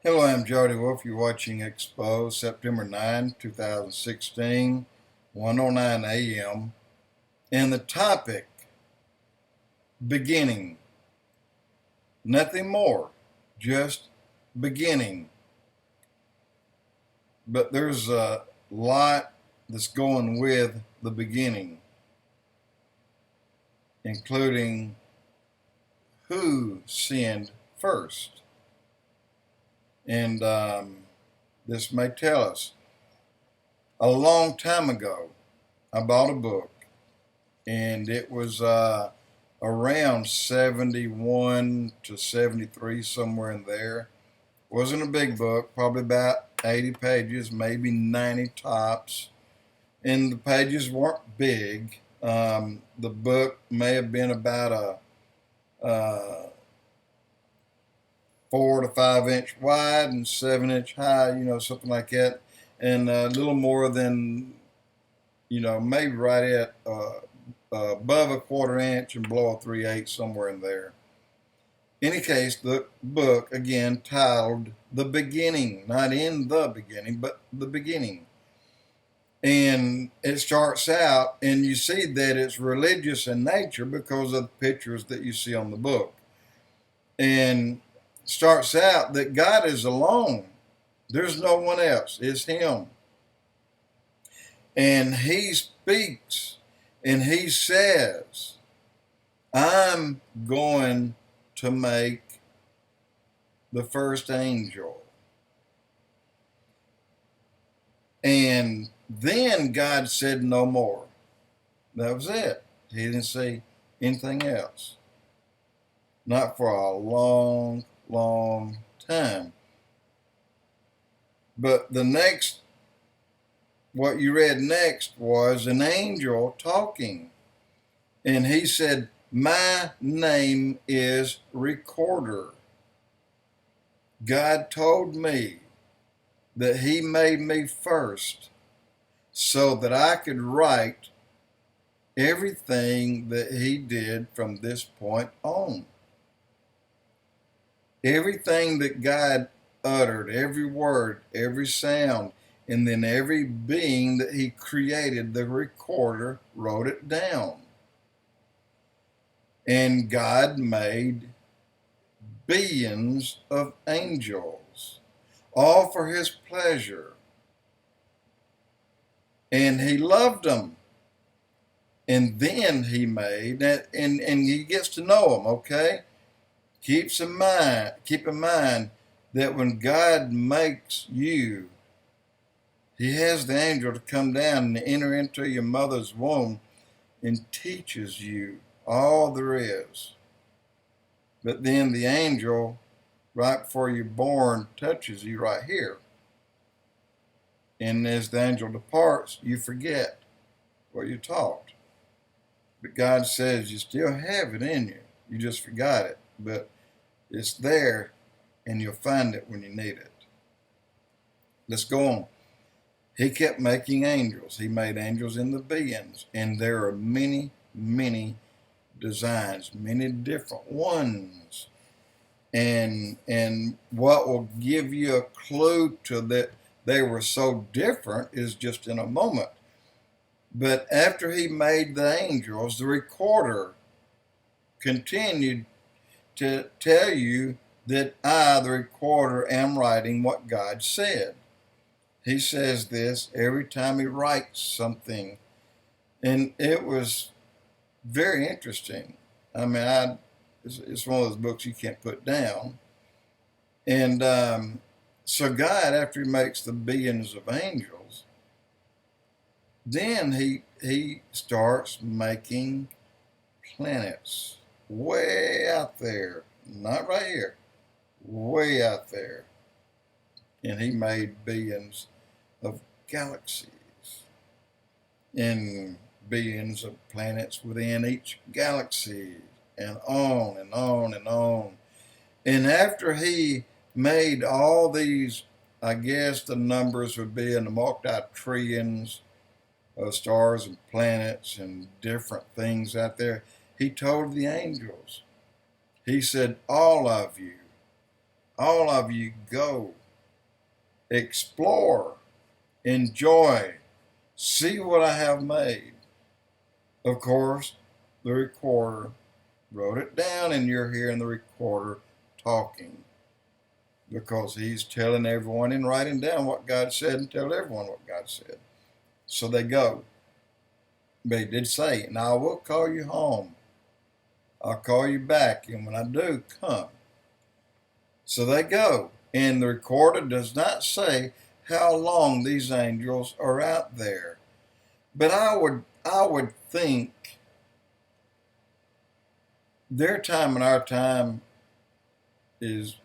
Hello, I'm Jody Wolf. You're watching Expoz, September 9, 2016, 1:09 a.m. And the topic, beginning. Nothing more, just beginning. But there's a lot that's going with the beginning, including who sinned first. And this may tell us. A long time ago, I bought a book, and it was around 71 to 73, somewhere in there. Wasn't a big book, probably about 80 pages, maybe 90 tops. And the pages weren't big. The book may have been about a 4 to 5 inch wide and 7 inch high, something like that. And a little more than, maybe right at above a 1/4 inch and below a 3/8, somewhere in there. In any case, the book, again, titled The Beginning, not in the beginning, but the beginning. And it starts out, and you see that it's religious in nature because of the pictures that you see on the book. And starts out that God is alone. There's no one else. It's Him. And He speaks and He says, I'm going to make the first angel. And then God said no more. That was it. He didn't say anything else. Not for a long, long time. But what you read next was an angel talking. And he said, my name is Recorder. God told me that He made me first so that I could write everything that He did from this point on. Everything that God uttered, every word, every sound, and then every being that He created, the recorder wrote it down. And God made billions of angels, all for His pleasure. And He loved them. And then He made, and He gets to know them, okay? Keep in mind that when God makes you, He has the angel to come down and enter into your mother's womb and teaches you all there is. But then the angel, right before you're born, touches you right here. And as the angel departs, you forget what you taught. But God says you still have it in you. You just forgot it. But it's there, and you'll find it when you need it. Let's go on. He kept making angels. He made angels in the billions. And there are many, many designs, many different ones. And what will give you a clue to that they were so different is just in a moment. But after He made the angels, the recorder continued to tell you that I, the recorder, am writing what God said. He says this every time He writes something. And it was very interesting. I mean, it's one of those books you can't put down. And so God, after He makes the billions of angels, then he starts making planets way out there, not right here, way out there. And He made billions of galaxies and billions of planets within each galaxy, and on and on and on. And after He made all these, I guess the numbers would be in the multi-trillions of stars and planets and different things out there, He told the angels, He said, all of you All of you go, explore, enjoy, see what I have made. Of course, the recorder wrote it down, and you're hearing the recorder talking because he's telling everyone and writing down what God said and tell everyone what God said. So they go. But he did say, and I will call you home. I'll call you back, and when I do, come. So they go. And the recorder does not say how long these angels are out there. But I would think their time and our time is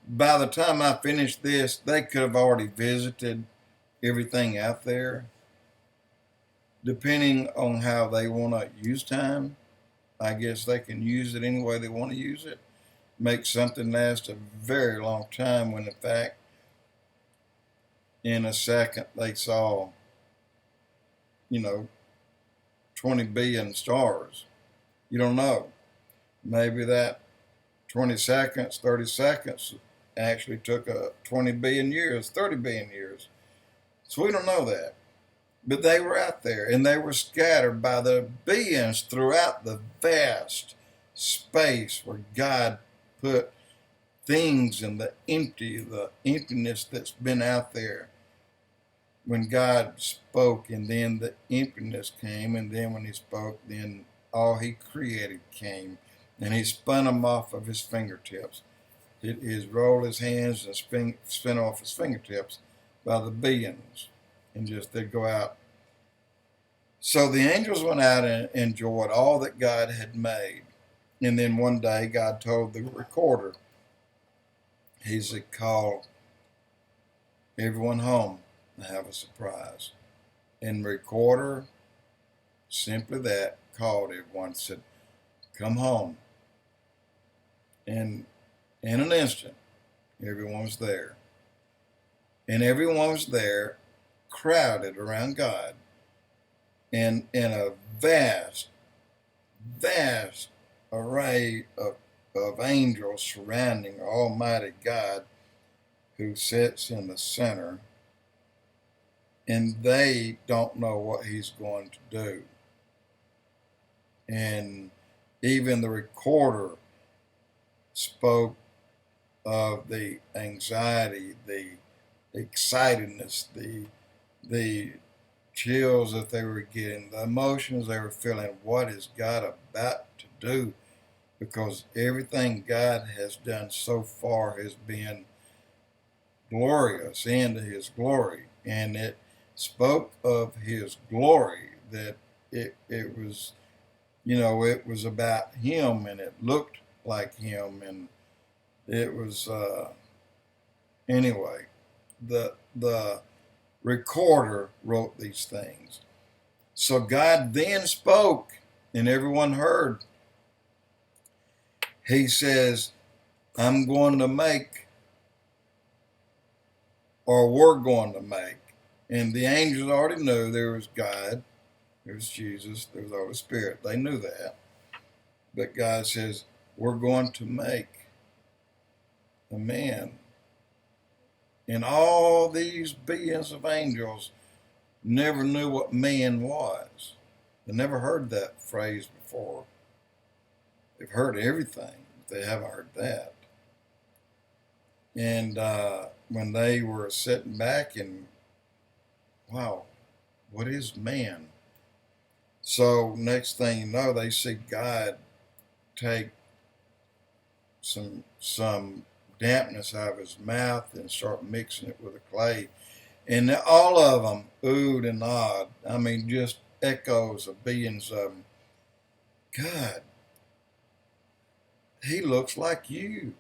by the time I finish this, they could have already visited everything out there. Depending on how they want to use time, I guess they can use it any way they want to use it. Make something last a very long time when in fact in a second they saw 20 billion stars. You don't know. Maybe that 20 seconds, 30 seconds actually took 20 billion years, 30 billion years. So we don't know that. But they were out there, and they were scattered by the billions throughout the vast space where God put things in the emptiness that's been out there. When God spoke, and then the emptiness came, and then when he spoke, then all he created came, and he spun them off of his fingertips. He's rolled his hands and spin off his fingertips by the billions, and just they'd go out. So the angels went out and enjoyed all that God had made. And then one day God told the recorder, he said, call everyone home and have a surprise. And the recorder, simply that, called everyone, said, come home. And in an instant, everyone was there. And everyone was there, crowded around God. And in a vast array of angels surrounding Almighty God, who sits in the center, and they don't know what he's going to do. And even the recorder spoke of the anxiety, the excitedness, the chills that they were getting, the emotions they were feeling. What is God about to do? Because everything God has done so far has been glorious into his glory. And it spoke of his glory, that it was, it was about him, and it looked like him, and it was, anyway, the recorder wrote these things. So God then spoke, and everyone heard. He says, I'm going to make, or we're going to make. And the angels already knew there was God, there was Jesus, there was the Holy Spirit. They knew that. But God says, we're going to make a man. And all these billions of angels never knew what man was. They never heard that phrase before. They've heard everything, but they haven't heard that. And when they were sitting back and, wow, what is man? So next thing you know, they see God take some dampness out of his mouth and start mixing it with the clay. And all of them oohed and awed. I mean, just echoes of billions of them. God, he looks like you.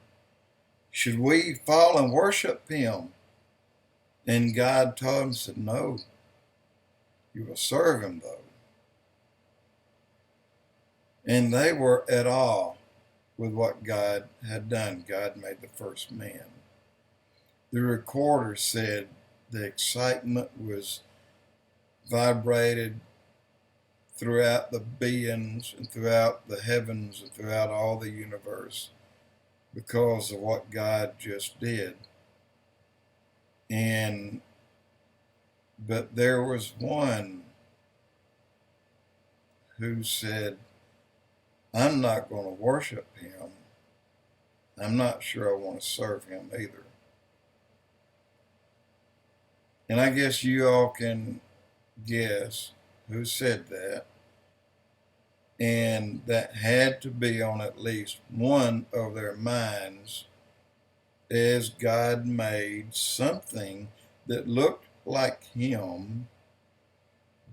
Should we fall and worship him? And God told him, said, no, you will serve him though. And they were at awe with what God had done. God made the first man. The recorder said the excitement was vibrated throughout the billions and throughout the heavens and throughout all the universe. because of what God just did. But there was one who said, I'm not going to worship him. I'm not sure I want to serve him either. And I guess you all can guess who said that. And that had to be on at least one of their minds, as God made something that looked like him,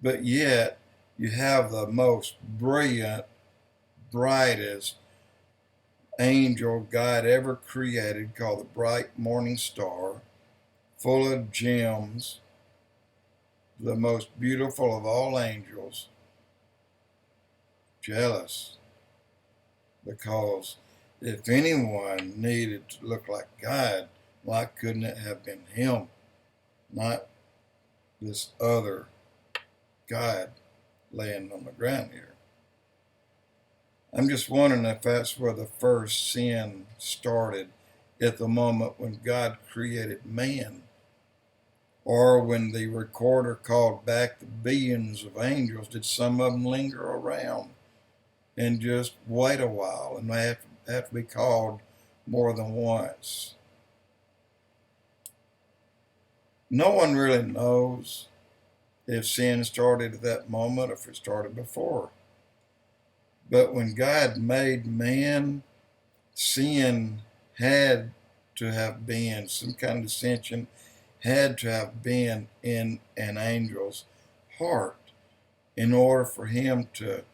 but yet you have the most brilliant, brightest angel God ever created, called the bright morning star, full of gems, the most beautiful of all angels, jealous. Because if anyone needed to look like God, why couldn't it have been him, not this other God laying on the ground here? I'm just wondering if that's where the first sin started, at the moment when God created man, or when the recorder called back the billions of angels, did some of them linger around and just wait a while and they have to be called more than once? No one really knows if sin started at that moment or if it started before. But when God made man, sin had to have been, some kind of dissension had to have been in an angel's heart in order for him to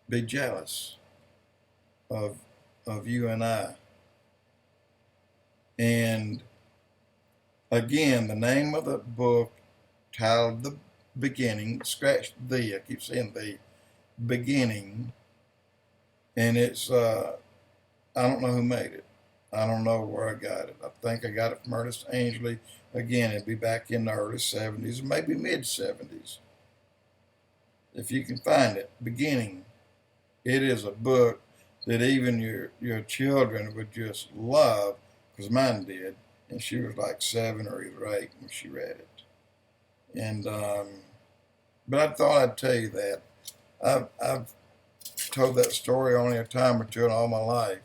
be jealous of you and I. And again, the name of the book, titled The Beginning, scratch the, I keep saying the beginning, and it's I don't know who made it. I don't know where I got it. I think I got it from Ernest Angley. Again, it'd be back in the early 70s, maybe mid 70s. If you can find it, Beginning. It is a book that even your children would just love, because mine did, and she was like 7 or either 8 when she read it. And but I thought I'd tell you that. I've told that story only a time or two in all my life.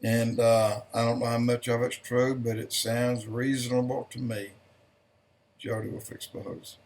And I don't know how much of it's true, but it sounds reasonable to me. Jody with Expoz.